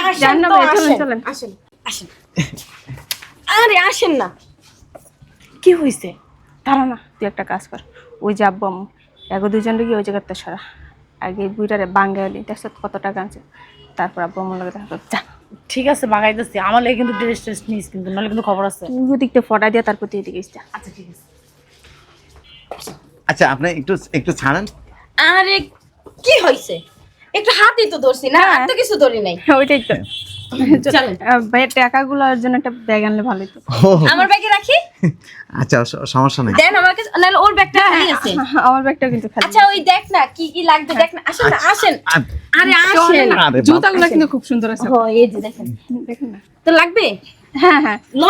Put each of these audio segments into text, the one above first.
আসেন না তো, ভাই, চলেন আসেন চলেন। আসেন আসেন। আরে আসেন না। কি হয়েছে? তারা না, তুই একটা কাজ কর, ওই যে আব্বু আম্মু এগো দুইজন গিয়ে ওই জায়গাতে সরা। আগে বুইটারে বাঙ্গালি দেখছো কত টাকা আনছে, তারপর আব্বু আম্মুর লাগে দেখা করতে যা। ঠিক আছে বাগাইতেছি, আমার লাগে কিন্তু ড্রেস ট্রেস নিস, কিন্তু নাহলে কিন্তু খবর আছে। তুই যদি একটু ফটা দিয়ে তারপর তুই এদিকে যা। আচ্ছা ঠিক আছে। আচ্ছা আপনি একটু একটু ছাড়েন। আরে কি হইছে? একটু হাতই তো ধরছি না, আর তো কিছু ধরি নাই। ওইটাই তো। চলেন। ভাইয়ের টাকাগুলোর জন্য একটা ব্যাগ আনলে ভালোই তো। ও আমার ব্যাগে রাখি, আচ্ছা সমস্যা নেই। দেন আমাকে, নাহলে ওর ব্যাগটা খালি আছে। আমার ব্যাগটাও কিন্তু খালি। আচ্ছা ওই দেখ না কি কি লাগবে, দেখ না। আসেন না, আসেন। আরে চলেন আসেন। না, আরে বাপ। জুতাগুলো কিন্তু খুব সুন্দর আছে। ও এই যে দেখেন, দেখেন না। তো লাগবে হ্যাঁ হ্যাঁ, ল।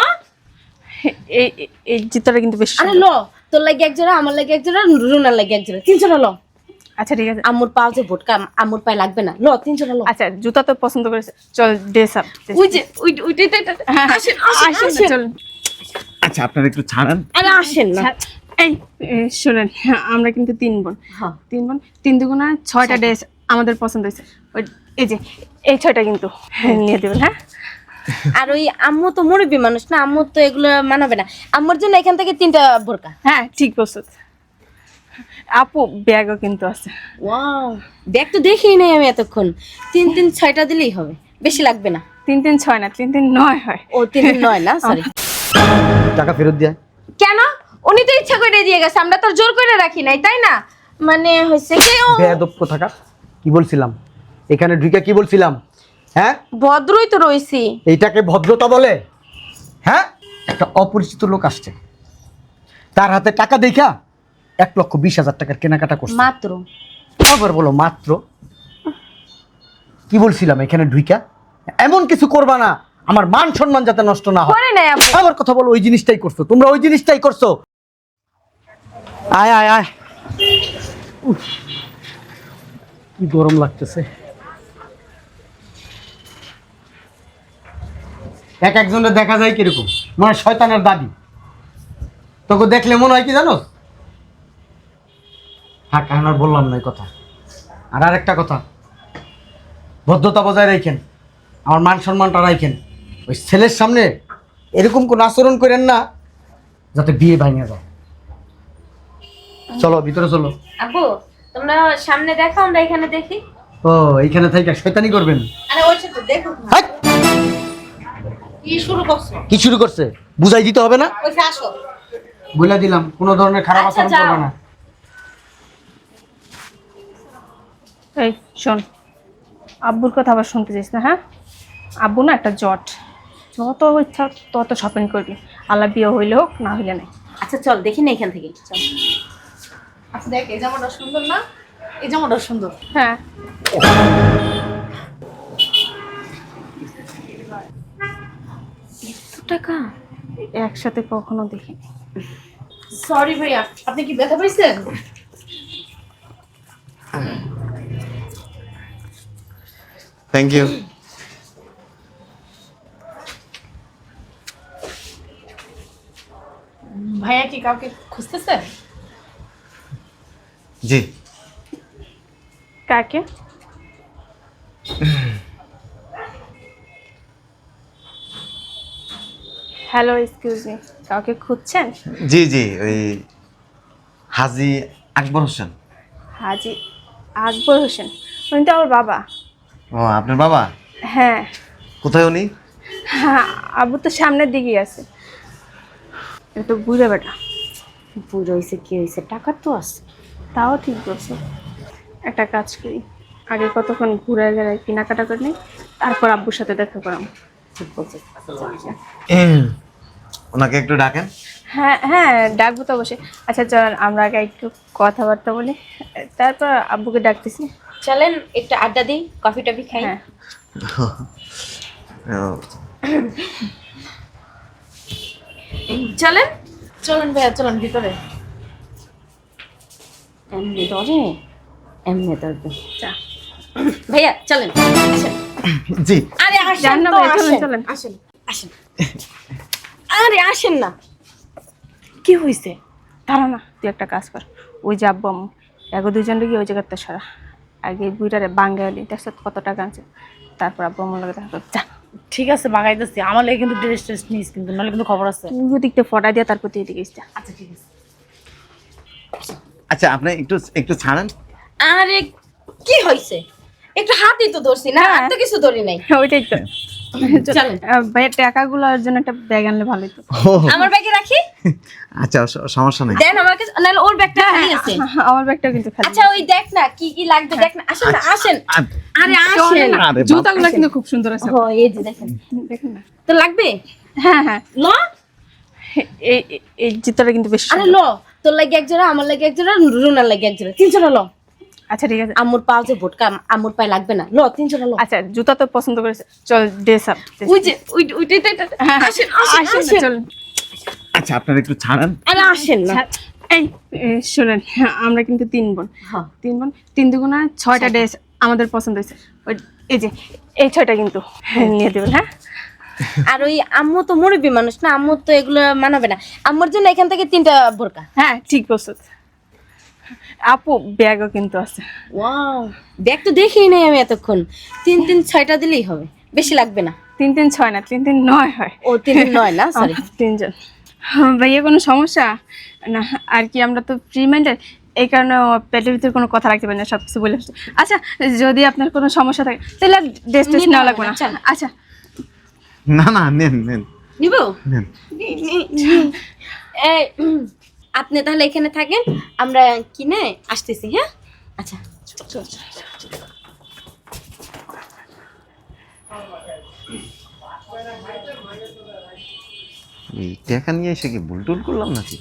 এই জুতাটা কিন্তু বেশ আরে সুন্দর। ল, তোর লাগে এক জোড়া, আমার লাগে এক জোড়া, রুনার লাগে এক জোড়া, 3 জোড়া ল। আচ্ছা ঠিক আছে। আম্মুর পাও যে ভোটকা, আম্মুর পায়ে লাগবে না, ল 3 জোড়া ল। আচ্ছা জুতা তো পছন্দ করেছে, চল ড্রেস আপ। ওই যে ওইটাই হ্যাঁ আসেন আসেন আসেন আসেন। চল। আচ্ছা আপনারা একটু ছাড়েন। আরে আসেন না। এই শুনেন, আমরা কিন্তু 3 বোন। হ্যাঁ। 3 বোন, 3 দুগুণা 6টা ড্রেস আমাদের পছন্দ হয়েছে। ওই এই যে এই 6টা কিন্তু নিয়ে দেবেন। হ্যাঁ আর ওই আম্মু তো মুরব্বী মানুষ না, আম্মু তো এগুলো মানাবে না। আম্মুর জন্য এখান থেকে 3টা বোরকা। হ্যাঁ ঠিক বলছো। আপু ব্যাগও কিন্তু আছে। ওয়াও, দেখ তো দেখিই নাই আমি এতক্ষণ। 3 3 6টা দিলেই হবে, বেশি লাগবে না। 3 3 6 না, 3 3 9 হয়। ও 3 3 9 না, সরি। টাকা ফেরত দিয়ে। কেন? উনি তো ইচ্ছা করে দিয়ে গেছে, আমরা তো আর জোর করে রাখি নাই, তাই না? মানে হইছে কি ও বেয়াদব কোথাকার। কি বলছিলাম এখানে ঢুকে, কি বলছিলাম? হ্যাঁ, ভদ্রই তো রইছি। এইটাকে ভদ্রতা বলে? হ্যাঁ, একটা অপরিচিত লোক আসছে, তার হাতে টাকা দেখা 1,20,000 টাকার কেনাকাটা করছে। মাত্র আবার বলো মাত্র। কি বলছিলাম এখানে ঢুইকা এমন কিছু করবা না, আমার মান সম্মান যাতে নষ্ট না হয়। করে নাই আপু। আমার কথা বলো, ওই জিনিসটাই করছো তোমরা, ওই জিনিসটাই করছো। আয় আয় আয়। উফ, কি গরম লাগতেছে। একজনের দেখা যায় কিরকম, মনে হয় শয়তানের দাদি। তোকে দেখলে মনে হয় কি জানো? থাক, আমি আর বললাম না এই কথা। আর আরেকটা কথা, ভদ্রতা বজায় রাখেন, আমার মান সম্মানটা রাখেন। ওই ছেলের সামনে এরকম কোন আচরণ করেন না যাতে বিয়ে ভাঙে যায়। চলো ভিতরে চলো। আপু তোমরা সামনে দেখো, আমরা এখানে দেখি। ও এইখানে থেকে শয়তানি করবেন? আরে ওই সাথে দেখো না। হাট! কি শুরু করছো? কি শুরু করছে বুঝাই দিতে হবে না? ওইসে আসো। বলে দিলাম কোনো ধরনের খারাপ আচ্ছা, আচরণ যাও। করবে না। এই শোন, আব্বুর কথা আবার শুনতে চাইস না। হ্যাঁ, আব্বু না একটা জট, যত ইচ্ছা তত শপিং করবি। আল্লাহ বিয়ে হইলে হোক, না হইলে নাই। আচ্ছা চল দেখি না এখান থেকে, চল। আচ্ছা দেখ, এই জামাটা সুন্দর না? এই জামাটা সুন্দর। হ্যাঁ টাকা একসাথে কখনো দেখিনি। সরি ভাইয়া, আপনি কি ব্যথা পাইছেন? Thank you. ভাইয়া কি কাউকে খুঁজতেছেন? জি। কাকে? হ্যালো, এক্সকিউজ মি, কাউকে খুঁজছেন? জি জি, ওই হাজি আকবর হোসেন। হাজি আকবর হোসেন? উনি তো আমার বাবা। ও আপনার বাবা? হ্যাঁ কোথায় উনি? হ্যাঁ, আব্বু তো সামনের দিকেই আছে। এটা তো বুঝে বেটা। বুড়ো হয়েছে কি হয়েছে, টাকা তো আছে। তাও ঠিক বলছো। একটা কাজ করি, আগে কতক্ষণ ঘুরে গেলে কেনাকাটা করে নিই, তারপর আব্বুর সাথে দেখা করাম। ঠিক বলছিস। ওনাকে একটু ডাকেন। হ্যাঁ হ্যাঁ, ডাকবো তো অবশ্যই। আচ্ছা চল আমরা আগে একটু কথাবার্তা বলি, তারপর আব্বুকে ডাকতেছি। চলেন একটু আড্ডা দিই, কফি টফি খাই। হ্যাঁ চলেন। চলেন ভাইয়া, চলেন ভিতরে। এমনি ধরে, এমনি ধরবে। চা। ভাইয়া চলেন। আসেন। জি। আরে আসেন যান না তো, ভাই, চলেন, আসেন চলেন। আসেন আসেন। আরে আসেন না। কি হয়েছে? তারা না, তুই একটা কাজ কর, ওই যে আব্বু আম্মু এগো দুইজন গিয়ে ওই জায়গাতে সরা। আগে বুইটারে বাঙ্গালি দেখছো কত টাকা আনছে, তারপর আব্বু আমার লগে দেখা করতে যা। ঠিক আছে বাগাইতেছি, আমার লাগে কিন্তু ড্রেস ট্রেস নিস কিন্তু, নাহলে কিন্তু খবর আছে। তুই ওদিকটা ফটা দিয়া তারপর তুই এদিকে যা। আচ্ছা ঠিক আছে। আচ্ছা আপনি একটু ছাড়েন। আরে কি হয়েছে, একটু হাতই তো ধরছি না, আর তো কিছু ধরি নাই। ওইটাই তো চলেন। ভাইয়ের টাকাগুলোর জন্য একটা ব্যাগ আনলে ভালোই তো। ও আমার ব্যাগে রাখি, আচ্ছা সমস্যা নেই। দেন আমার কাছে, নাহলে ওর ব্যাগটা খালি আছে। আমার ব্যাগটা কিন্তু খালি। আচ্ছা ওই দেখ না কি কি লাগবে, দেখ না, আসেন না, আসেন। আ- আরে আসেন। আরে বাপ। জুতাগুলো কিন্তু খুব সুন্দর আছে। ও এই যে দেখেন, দেখেন না। তো লাগবে হ্যাঁ হ্যাঁ, ল। এই জুতাটা কিন্তু বেশ আরে সুন্দর। ল, তোর লাগে এক জোড়া, আমার লাগে এক জোড়া, রুনার লাগে এক জোড়া, 3 জোড়া ল। আচ্ছা ঠিক আছে। আম্মুর পাও যে ভোটকা, আম্মুর পায়ে লাগবে না, ল 3 জোড়া ল। আচ্ছা জুতা তো পছন্দ করেছে, চল ড্রেস আপ। ওই যে ওইটাই আসেন আসেন আসেন। চল। আচ্ছা আপনারা একটু ছাড়েন। আরে আসেন না। এই শুনেন, আমরা কিন্তু 3 বোন। হ্যাঁ। 3 বোন, 3 দুগুণা 6টা ড্রেস আমাদের পছন্দ হয়েছে। এই যে এই 6টা কিন্তু নিয়ে দেবেন। হ্যাঁ আর ওই আম্মু তো মুরব্বী মানুষ না, আম্মু তো এগুলো মানাবে না। আম্মুর জন্য এখান থেকে 3টা বোরকা। হ্যাঁ ঠিক বলছো আপু, ব্যাগও কিন্তু আছে। ওয়াও, ব্যাগ তো দেখিই নাই আমি এতক্ষণ। 3-6টা দিলেই হবে, বেশি লাগবে না। 3 3 6 না, 3 3 9 হয়। ও 3-9 না, সরি। 3 জন। ভাইয়া কোনো সমস্যা না? আর কি আমরা তো ফ্রি মাইন্ডেড, এই কারণে ও পেটের ভিতরে কোনো কথা রাখতে পারি না, সব কিছু বলে আসছে। আচ্ছা যদি আপনার কোনো সমস্যা থাকে তাহলে ড্রেস টেস নেওয়া লাগবে না। আচ্ছা না না নেন নিব। নেন। এই আপনি তাহলে এখানে থাকেন, আমরা কিনে আসতেছি। হ্যাঁ আচ্ছা। এই টাকা নিয়ে এসে কি ভুল টুল করলাম নাকি?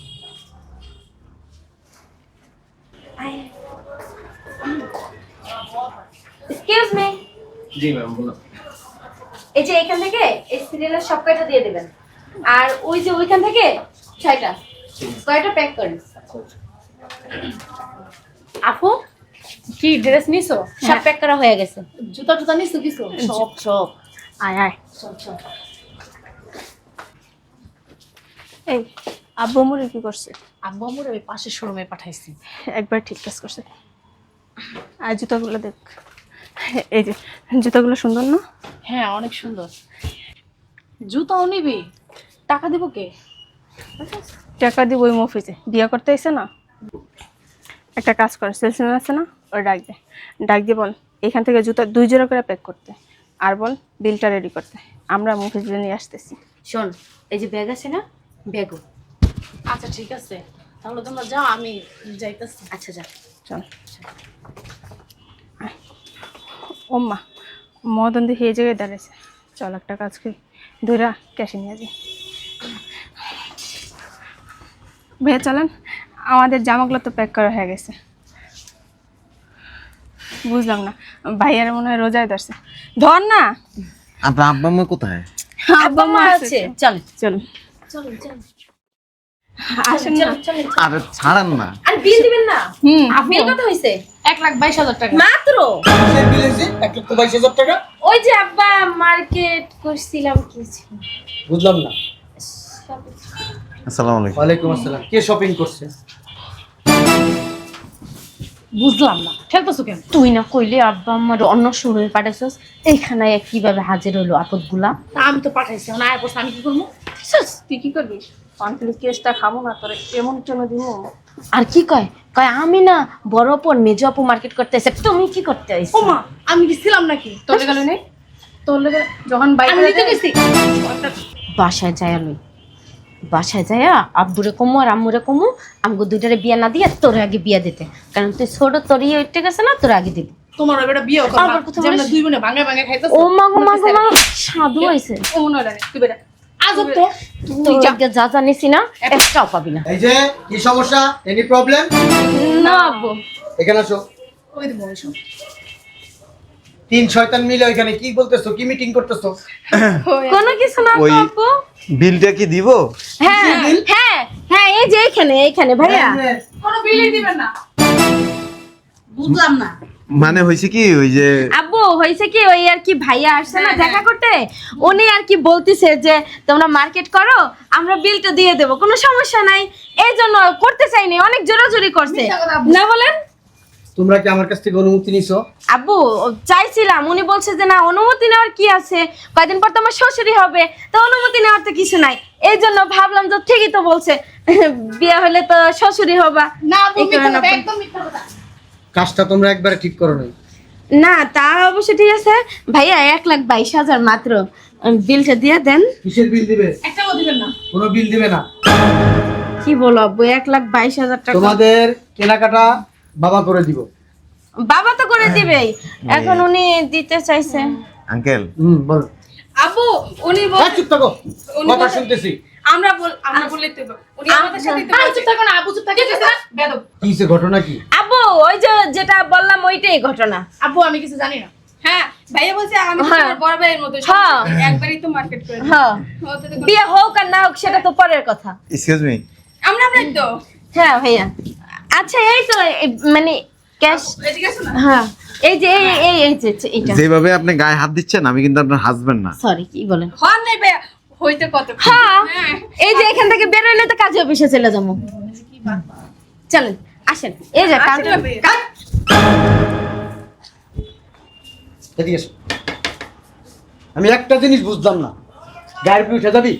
Excuse me. জি ম্যাম বলুন। এই যে এখান থেকে এই সিরিয়ালের সব কয়টা দিয়ে দিবেন, আর ওই যে ওইখান থেকে 6টা কয়টা প্যাক করেন। আপু কি ড্রেস নিছো? সব প্যাক করা হয়ে গেছে। জুতা টুতা নিছো কিছু? সব আয় আয়। সব। এই আব্বু মুড়ি কি করছে? আব্বু আমার ওই পাশের শোরুমে পাঠাইছি। একবার ঠিক কাজ করছে। আর জুতাগুলো দেখ, এই যে জুতাগুলো সুন্দর না? হ্যাঁ অনেক সুন্দর। জুতাও নিবি? টাকা দিব কে? টাকা দিব ওই মফিজে, বিয়ে করতে এসে না। একটা কাজ করে, সেলসম্যান আছে না, ওই ডাক দিয়ে বল এখান থেকে জুতা 2 জোড়া করে প্যাক করতে, আর বল বিলটা রেডি করতে। আমরা মফিজে নিয়ে আসতেছি। শোন, এই যে ব্যাগ আছে না, ব্যাগও। আচ্ছা ঠিক আছে, তাহলে তোমরা যাও, আমি যাইতেছি। আচ্ছা যা। চল। ওম্মা মদন দেখি এই জায়গায় দাঁড়িয়েছে, চল একটা কাজ করি, ধরা ক্যাশে নিয়ে যাই। ভাইয়া চলেন, আমাদের জামাগুলো তো প্যাক করা হয়ে গেছে। বুঝলাম না, ভাইয়ার মনে হয় রোজায় ধরছে। ধর না। আপনার আব্বা আম্মা কোথায়? আব্বা মা আছে, চল চল চল চল। আসেন না। আরে ছাড়েন না। আর বিল দিবেন না? হুম বিল কত হইছে? 1,22,000 টাকা। মাত্র। বিল হয়েছে 1,22,000 টাকা। ওই যে আব্বা মার্কেট করছিলাম কিছু। বুঝলাম না। আসসালামু আলাইকুম। ওয়ালাইকুম আসসালাম। কে শপিং করছে? বুঝলাম না, খেলতেছো কেন? তুই না কইলে আব্বা আমার অন্য শোরুমে পাঠাইছস, এইখানে কিভাবে হাজির হলো আপদগুলা? তা আমি তো পাঠাইছি, না আয় পড়ছে, আমি কি করবো? তুই কি করবি? পান্তুলি কেসটা খাবো না তোরে, এমন কেন দিব? আর কি কয় কয় আমি না বড় অপর মেজো আপু মার্কেট করতে এসে, তুমি কি করতে আইছো? ও মা, আমি কি ছিলাম নাকি তোর গেল নেই? তোর লেগে যখন বাইরে আমি নিতে গেছি। বাসায় যায় আমি, বাসায় যায় আব্বুরে কমু আর আম্মুরে কমু, আমগো দুইটারে বিয়া না দিয়ে তোর আগে বিয়া দিতে, কারণ তুই ছোট, তোরই ওইটা গেছে না, তোর আগে দিব। তোমার ওই বেটা বিয়ে করবা, আবার কথা যেমন বলিস? দুই বোনে ভাঙে ভাঙে খাইতেছো। ও মাগো মাগো মা, সাধু হইছে। ও মনে হয় তুই বেটা আজব তো। তুই যা জানিস না, একটাও পাবি না। এই যে কি সমস্যা? Any problem? না আব্বু, এখানে আসো। ওই দিবো ওই সব। 3 শয়তান মিলে এখানে কি বলতেছো? কি মিটিং করতেছো? কোনো কিছু না তো ওই আব্বু। বিলটা কি দিব? হ্যাঁ হ্যাঁ হ্যাঁ, এই যে এইখানে ভাইয়া। কোনো বিলই দিবেন না। বুঝলাম না। মানে হয়েছে কি ওই যে আব্বু হয়েছে কি, ওই আর কি ভাইয়া আসছে না দেখা করতে, উনি আর কি বলতিছে যে তোমরা মার্কেট করো, আমরা বিলটা দিয়ে দেবো, কোনো সমস্যা নাই, এই জন্য করতে চাইনি, অনেক জোরাজোরি করছে মিথ্যা কথা না বলেন। তোমরা কি আমার কাছ থেকে অনুমতি নিছো? আব্বু চাইছিলাম, উনি বলছে যে না অনুমতি নেওয়ার কি আছে, কয়দিন পর তো আমার শ্বশুরই হবে, তো অনুমতি নেওয়ার তো কিছু নাই। এই জন্য ভাবলাম যে ঠিকই তো বলছে, বিয়ে হলে তো শ্বশুরই হবা। না আপু, এই মিথ্যা কারণে কথা, আপু- একদম মিথ্যা কথা। কাজটা তোমরা একবারে ঠিক করো নাই। না তা অবশ্য ঠিক আছে ভাইয়া, 1,22,000 মাত্র, বিলটা দিয়ে দেন। কিসের বিল দিবে? একটাও দিবেন না। কোনো বিল দিবে না। কি বলো আব্বু, 1,22,000 টাকা তোমাদের কেনাকাটা বাবা করে দিব। বাবা তো করে দিবেই, এখন উনি দিতে চাইছে। আঙ্কেল বল। আপু উনি চুপ থাকো, কথা শুনতেছি। আমরা বললেই তো হবে। উনি আমাদের সাথে তো চুপ থাকো না, আপু চুপ থাকো না, বেয়াদব। কিসে ঘটনা কি? আব্বু ওই যে যেটা বললাম ওইটাই ঘটনা। আপু আমি কিছু জানি না। হ্যাঁ ভাইয়া বলছে আমি তো হ্যাঁ। তোমার বড় ভাইয়ের মতো, হ্যাঁ। একবারই তো মার্কেট করে দিই। হ্যাঁ, ওতে তো বিয়ে হোক আর না হোক সেটা তো পরের কথা। এক্সকিউজ মি, আমরাই তো। হ্যাঁ ভাইয়া, আচ্ছা এই তো মানে ক্যাশ, এদিকে আসো না। হ্যাঁ এই যে এই যে এইটা, যেভাবে আপনি গায়ে হাত দিচ্ছেন আমি কিন্তু আপনার হাজবেন্ড না। সরি কি বলেন? হন নাই ভাইয়া, হইতে কত। হ্যাঁ হ্যাঁ। এই যে এখান থেকে বের হইলে তো কাজে অফিসে চলে যাবো। চলেন আসেন, এই যে কাউন্টার। আসলে ভাইয়া। এদিকে এসো। আমি একটা জিনিস বুঝলাম না, গায়ের উপরে উঠে যাবি?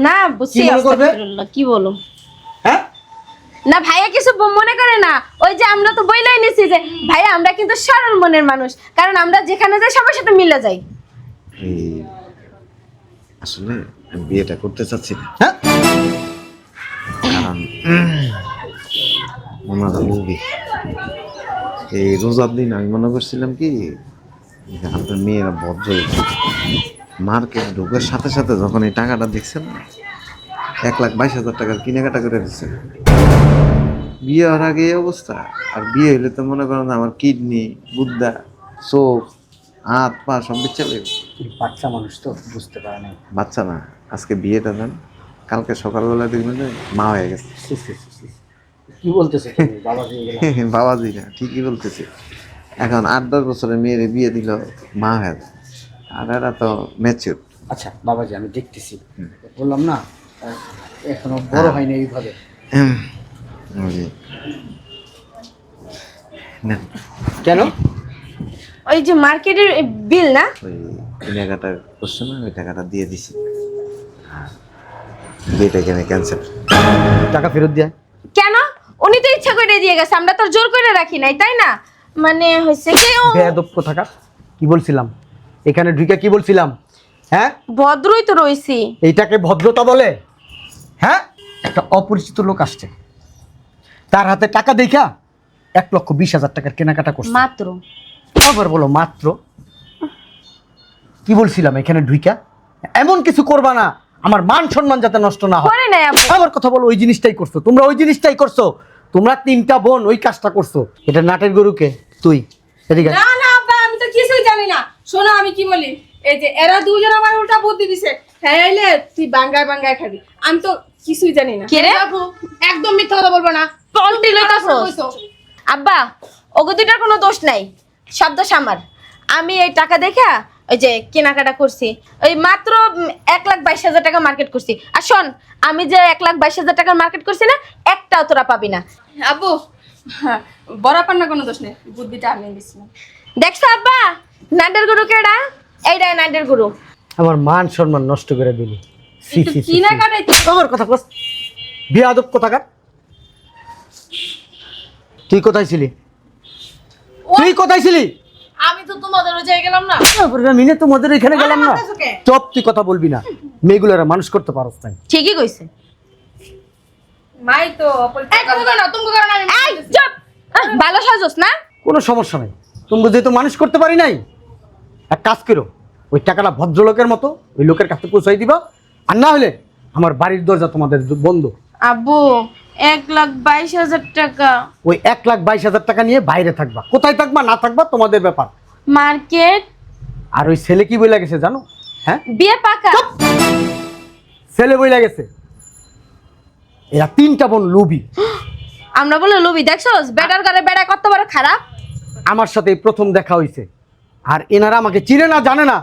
না বুঝছি, কি মনে করবে? আস্তাগফিরুল্লাহ, কি বলো হ্যাঁ, না ভাইয়া কিছু মনে করে না, ওই যে আমরা তো বইলাই নিছি যে ভাইয়া আমরা কিন্তু সরল মনের মানুষ, কারণ আমরা যেখানে যাই সবার সাথে মিলে যাই। এই আসলে আমি বিয়েটা করতে চাচ্ছি না, হ্যাঁ, কারণ ওনারা লোভী। এই রোজার দিন আমি মনে করছিলাম কি যে আপনার মেয়েরা ভদ্র, মার্কেট ঢোকার সাথে সাথে যখন এই টাকাটা দেখছেন না, 1,22,000 টাকার কেনাকাটা করে দিচ্ছে। বিয়ে হওয়ার আগে এই অবস্থা, আর বিয়ে হলে তো মনে করেন আমার কিডনি, গুদ্দা, চোখ, হাত পা সব বিচ্ছে লাগবে। বাচ্চা মানুষ তো বুঝতে পারে না। বাচ্চা না, আজকে বিয়েটা দেন, কালকে সকালবেলা দেখবেন যে মা হয়ে গেছে। কি বলতেছে তুমি? বাবা দিয়ে গেলাম। বাবাজি না, ঠিকই বলতেছি। এখন 8-10 বছরের মেয়ের বিয়ে দিল, মা হয়ে যায়, আর এরা তো ম্যাচিউর। আচ্ছা বাবাজি, আমি দেখতেছি, বললাম না এখনো বড় হয়নি এইভাবে। কেন? ওই যে মার্কেটের বিল না, ওই কেনাকাটা করছে না, ওই টাকাটা দিয়ে দিছি, বিয়েটা কেন ক্যান্সেল। টাকা ফেরত দেয়? কেন? উনি তো ইচ্ছা করে দিয়ে গেছে, আমরা তো আর জোর করে রাখি নাই, তাই না? মানে হয়েছে কি বেয়াদব কোথাকার, কি বলছিলাম এখানে ঢুকে, কি বলছিলাম? হ্যাঁ, ভদ্রই তো রইছি। এইটাকে ভদ্রতা বলে? হ্যাঁ, একটা অপরিচিত লোক আসছে, তার হাতে টাকা দেখা 1,20,000 টাকার কেনাকাটা করছে। মাত্র আবার বলো মাত্র? কি বলছিলাম এখানে ঢুইকা? এমন কিছু করবা না আমার মান সম্মান যাতে নষ্ট না হয়। করে নাই আপু। আমার কথা বলো, ওই জিনিসটাই করছো তোমরা, ওই জিনিসটাই করছো তোমরা, 3টা বোন ওই কাজটা করছো। এটা নাটের গরুকে তুই এদিকে আয়। না না আব্বা, আমি তো কিছুই জানি না। শোনো আমি কি বলি, এই যে এরা দুজন আমার উল্টা বুদ্ধি দিছে, হ্যাঁ এলে তুই বাঙ্গায় বাঙ্গায় খাবি। আমি তো কিছুই জানি না। কে রে? আপু একদম মিথ্যা কথা বলবো না। পল্টি লইতাছস? আব্বা ওগো দুইটার কোনো দোষ নাই, সব দোষ আমার। আমি এই টাকা দেখা ওই যে কেনাকাটা করছি, ওই মাত্র 1,22,000 টাকা মার্কেট করছি। আর শোন, আমি যে 1,22,000 টাকার মার্কেট করছি না, একটাও তোরা পাবি না। আব্বু হ্যাঁ, বরাবর না কোনো দোষ নেই, বুদ্ধিটা আমি দিছিলাম। দেখছো আব্বা, নান্ডের গুরু কেডা? এইটাই নান্ডের গুরু। আমার মান সম্মান নষ্ট করে দিলি। সি, একটু সি, সি, কিনা সি। কাটাই আমার কথা বস, বেয়াদব কোথাকার। তুই কোথায় ছিলি? তুই কোথায় ছিলি? আমি তো তোমাদের জায়গায় গেলাম না। মিনে তোমাদের এখানে গেলাম না। মারতেছো কে? চপ, তুই কথা বলবি না, মেয়েগুলোরা মানুষ করতে পারস নাই। ঠিকই কইছে। মাই তো এই কথা কই না, তুমি করো না, আমি এই চুপ, ভালো সাজস না? কোনো সমস্যা নেই, তুমি যেহেতু মানুষ করতে পারি নাই, এক কাজ করো, ওই টাকাটা ভদ্রলোকের মতো ওই লোকের কাছে পৌঁছাই দিবা, আর না হলে আমার বাড়ির দরজা তোমাদের বন্ধ। আব্বু 1,22,000 টাকা ওই 1,22,000 টাকা নিয়ে বাইরে থাকবা, কোথায় থাকবা না থাকবা তোমাদের ব্যাপার। মার্কেট, আর ওই ছেলে কি বইলা গেছে জানো? হ্যাঁ, বিয়ে পাকা। ছেলে বইলা গেছে এরা 3টা বোন লুবি। আমরা বলে লবি, দেখছস বেটার করে বেটা কত বড় খারাপ। আমার সাথে এই প্রথম দেখা হইছে, আর এনারা আমাকে চিনে না জানে না,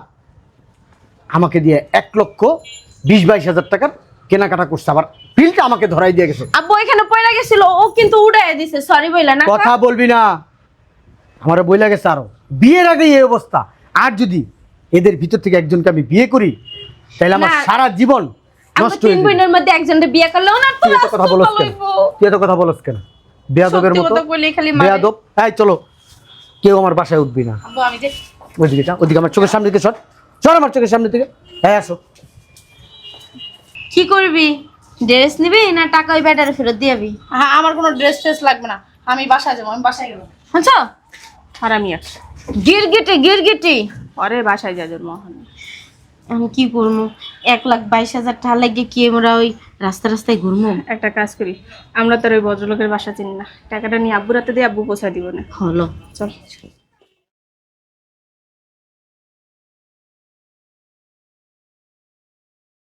আমাকে দিয়ে 1,20,22,000 টাকার কেনাকাটা করছে, আবার বিলটা আমাকে ধরাই দিয়ে গেছে। আব্বু এখানে পয়লা গেছিল, ও কিন্তু উড়াই দিছে, সরি বইলা না। কথা বলবি না, আমারও বই লাগেছে আরো বিয়ের আগে এই অবস্থা। আর যদি এদের ভিতর থেকে একজনকে আমি বিয়ে করি তাহলে আমার না, সারা জীবন আমরা নষ্ট 3 হয়ে যাবে। বোনের মধ্যে একজনকে বিয়ে করলেও না তো তুই এত কথা বলছ কেন? তুই এত কথা বলছ কেন? বেয়াদবের সত্যি মতো কথা বলি খালি মারে। বেয়াদব। এই চলো, কেউ আমার বাসায় উঠবি না। আব্বু আমি যে ওইদিকে যা, ওইদিকে আমার চোখের সামনে থেকে সর, সর আমার চোখের সামনে থেকে। হ্যাঁ আসো। কি করবি? ড্রেস নিবি না টাকা ওই ব্যাটারে ফেরত দিবি? হ্যাঁ আমার কোনো ড্রেস ট্রেস লাগবে না, আমি বাসায় যাবো, আমি বাসায় গেলাম। আচ্ছা, হারামি আর গিরগিটি পরে বাসায় যা জন্ম হয়। আমি কি করবো? 1,22,000 টাকা লাগে কি আমরা ওই রাস্তায় ঘুরবো? একটা কাজ করি, আমরা তো আর ওই ভদ্রলোকের বাসা চিনি না, টাকাটা নিয়ে আব্বুর হাতে দিয়ে আব্বু পৌঁছা দিব না। হলো চল।